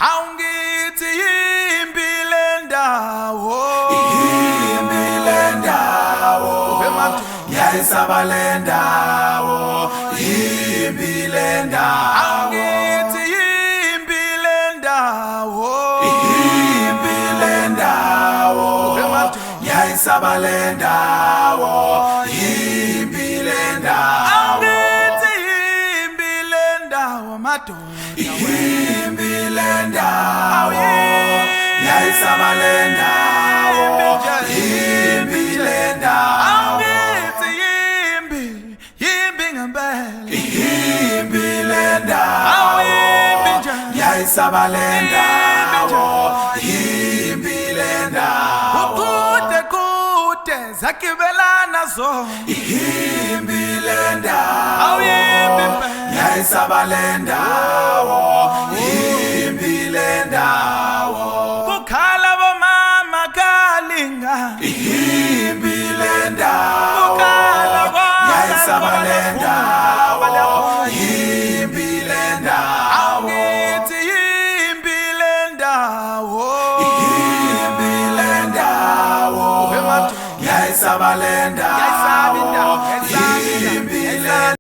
Awungithi yimbi le ndawo, yimbi le ndawo, ngiyayisaba le ndawo, yimbi le ndawo. awungithi yimbi le ndawo, yimbi le ndawo, ngiyayisaba le ndawo, yimbi le ndawo. awungithi yimbi le ndawo madoda, yimbi le ndawo, ngiyayisaba le ndawo, yimbi le ndawo. awungithi yimbi ngempela, yimbi le ndawo, ngiyayisaba le ndawo, yimbi le ndawo. kude zakibelana zona, yimbi le ndawo, awuyimbi impela, ngiyayisaba le ndawo, yimbi le ndawo. kukhala bomama kalinga, yimbi le ndawo, kukhala ngiyayisaba le ndawo, yimbi le ndawo. awungithi yimbi le ndawo, yimbi le ndawo, ngiyayisaba le ndawo,